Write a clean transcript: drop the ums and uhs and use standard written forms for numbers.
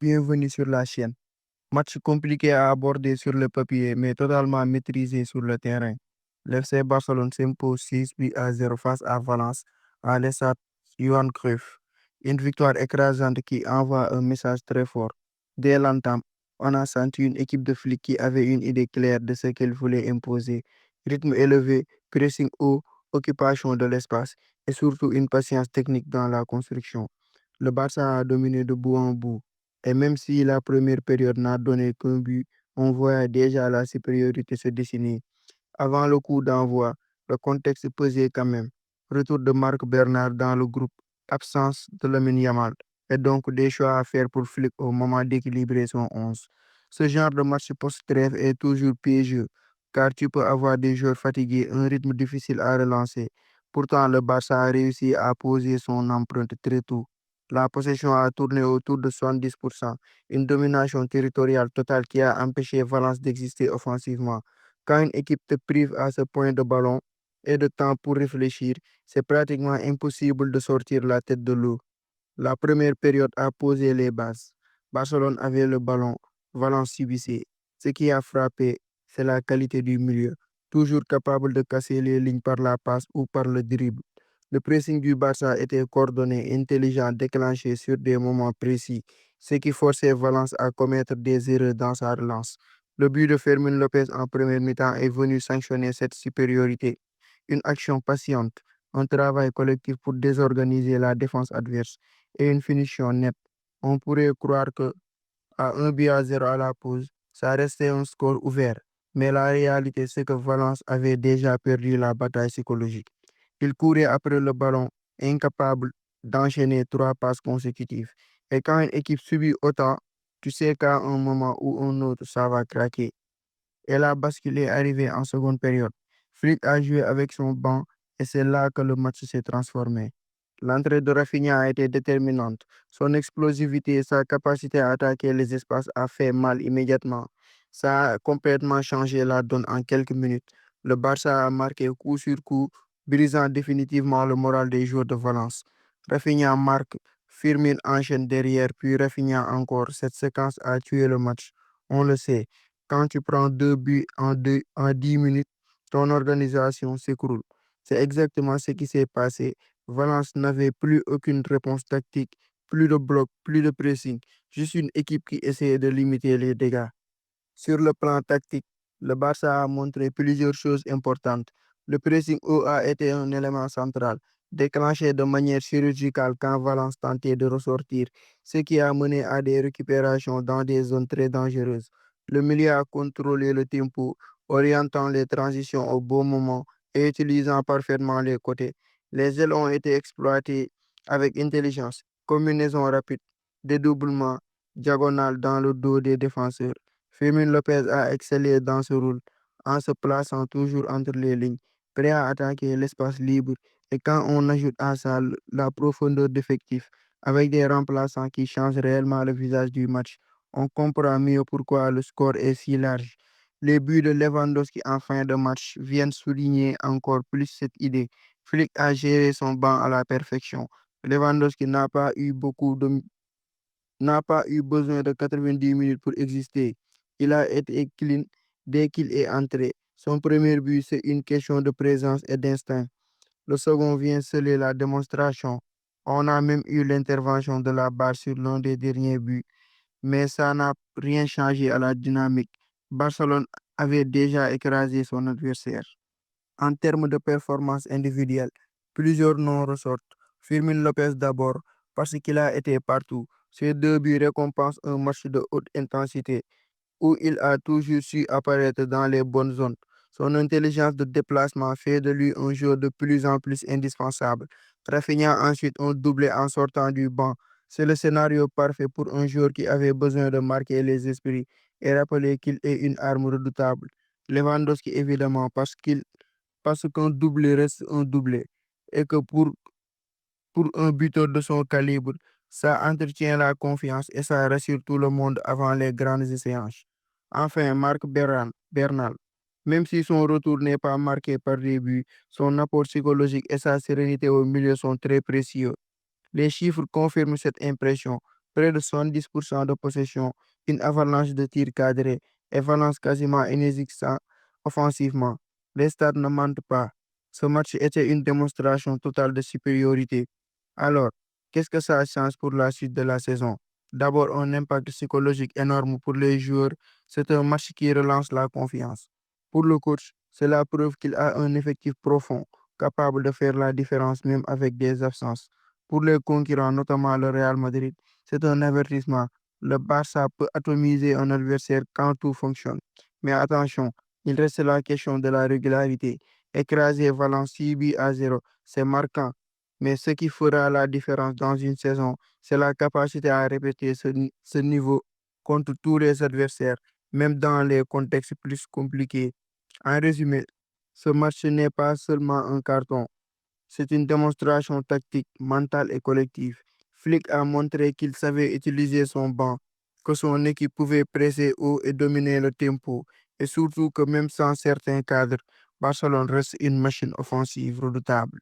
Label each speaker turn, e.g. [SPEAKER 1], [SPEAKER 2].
[SPEAKER 1] Bienvenue sur la chaîne. Match compliqué à aborder sur le papier, mais totalement maîtrisé sur le terrain. L'FC Barcelone s'impose 6 buts à 0 face à Valence à l'estade Johan Cruyff. Une victoire écrasante qui envoie un message très fort. Dès l'entame, on a senti une équipe de flics qui avait une idée claire de ce qu'elle voulait imposer. Rythme élevé, pressing haut, occupation de l'espace et surtout une patience technique dans la construction. Le Barça a dominé de bout en bout. Et même si la première période n'a donné qu'un but, on voit déjà la supériorité se dessiner. Avant le coup d'envoi, le contexte pesait quand même. Retour de Marc Bernard dans le groupe, absence de Lamine Yamal, et donc des choix à faire pour Flick au moment d'équilibrer son 11. Ce genre de match post-trêve est toujours piégeux, car tu peux avoir des joueurs fatigués, un rythme difficile à relancer. Pourtant, le Barça a réussi à poser son empreinte très tôt. La possession a tourné autour de 70%, une domination territoriale totale qui a empêché Valence d'exister offensivement. Quand une équipe te prive à ce point de ballon et de temps pour réfléchir, c'est pratiquement impossible de sortir la tête de l'eau. La première période a posé les bases. Barcelone avait le ballon, Valence subissait. Ce qui a frappé, c'est la qualité du milieu, toujours capable de casser les lignes par la passe ou par le dribble. Le pressing du Barça était coordonné, intelligent, déclenché sur des moments précis, ce qui forçait Valence à commettre des erreurs dans sa relance. Le but de Fermin Lopez en première mi-temps est venu sanctionner cette supériorité. Une action patiente, un travail collectif pour désorganiser la défense adverse et une finition nette. On pourrait croire que à 1 but à 0 à la pause, ça restait un score ouvert. Mais la réalité, c'est que Valence avait déjà perdu la bataille psychologique. Il courait après le ballon, incapable d'enchaîner 3 passes consécutives. Et quand une équipe subit autant, tu sais qu'à un moment ou un autre, ça va craquer. Et la bascule est arrivée en seconde période. Flick a joué avec son banc et c'est là que le match s'est transformé. L'entrée de Rafinha a été déterminante. Son explosivité et sa capacité à attaquer les espaces a fait mal immédiatement. Ça a complètement changé la donne en quelques minutes. Le Barça a marqué coup sur coup, brisant définitivement le moral des joueurs de Valence. Rafinha marque, Firmin enchaîne derrière, puis Rafinha encore. Cette séquence a tué le match. On le sait. Quand tu prends 2 buts en 10 minutes, ton organisation s'écroule. C'est exactement ce qui s'est passé. Valence n'avait plus aucune réponse tactique, plus de bloc, plus de pressing, juste une équipe qui essayait de limiter les dégâts. Sur le plan tactique, le Barça a montré plusieurs choses importantes. Le pressing haut a été un élément central, déclenché de manière chirurgicale quand Valence tentait de ressortir, ce qui a mené à des récupérations dans des zones très dangereuses. Le milieu a contrôlé le tempo, orientant les transitions au bon moment et utilisant parfaitement les côtés. Les ailes ont été exploitées avec intelligence, combinaison rapide, dédoublement, diagonale dans le dos des défenseurs. Fermin Lopez a excellé dans ce rôle en se plaçant toujours entre les lignes, prêt à attaquer l'espace libre. Et quand on ajoute à ça la profondeur d'effectif avec des remplaçants qui changent réellement le visage du match, on comprend mieux pourquoi le score est si large. Les buts de Lewandowski en fin de match viennent souligner encore plus cette idée. Flick a géré son banc à la perfection. Lewandowski n'a pas eu besoin de 90 minutes pour exister. Il a été clean dès qu'il est entré. Son premier but, c'est une question de présence et d'instinct. Le second vient sceller la démonstration. On a même eu l'intervention de la barre sur l'un des derniers buts, mais ça n'a rien changé à la dynamique. Barcelone avait déjà écrasé son adversaire. En termes de performance individuelle, plusieurs noms ressortent. Firmin Lopez d'abord, parce qu'il a été partout. Ces 2 buts récompensent un match de haute intensité où il a toujours su apparaître dans les bonnes zones. Son intelligence de déplacement fait de lui un joueur de plus en plus indispensable. Rafinha ensuite un doublé en sortant du banc. C'est le scénario parfait pour un joueur qui avait besoin de marquer les esprits et rappeler qu'il est une arme redoutable. Lewandowski évidemment parce qu'un doublé reste un doublé et que pour un buteur de son calibre, ça entretient la confiance et ça rassure tout le monde avant les grandes séances. Enfin, Bernal, même si son retour n'est pas marqué par des buts, son apport psychologique et sa sérénité au milieu sont très précieux. Les chiffres confirment cette impression. près de 70% de possession, une avalanche de tirs cadrés et Valence quasiment inexistant offensivement. Les stats ne mentent pas. Ce match était une démonstration totale de supériorité. Alors, qu'est-ce que ça change pour la suite de la saison? D'abord, un impact psychologique énorme pour les joueurs. C'est un match qui relance la confiance. Pour le coach, c'est la preuve qu'il a un effectif profond, capable de faire la différence même avec des absences. Pour les concurrents, notamment le Real Madrid, c'est un avertissement. Le Barça peut atomiser un adversaire quand tout fonctionne. Mais attention, il reste la question de la régularité. Écraser Valence 6-0, c'est marquant. Mais ce qui fera la différence dans une saison, c'est la capacité à répéter ce niveau contre tous les adversaires, même dans les contextes plus compliqués. En résumé, ce match n'est pas seulement un carton, c'est une démonstration tactique, mentale et collective. Flick a montré qu'il savait utiliser son banc, que son équipe pouvait presser haut et dominer le tempo, et surtout que même sans certains cadres, Barcelone reste une machine offensive redoutable.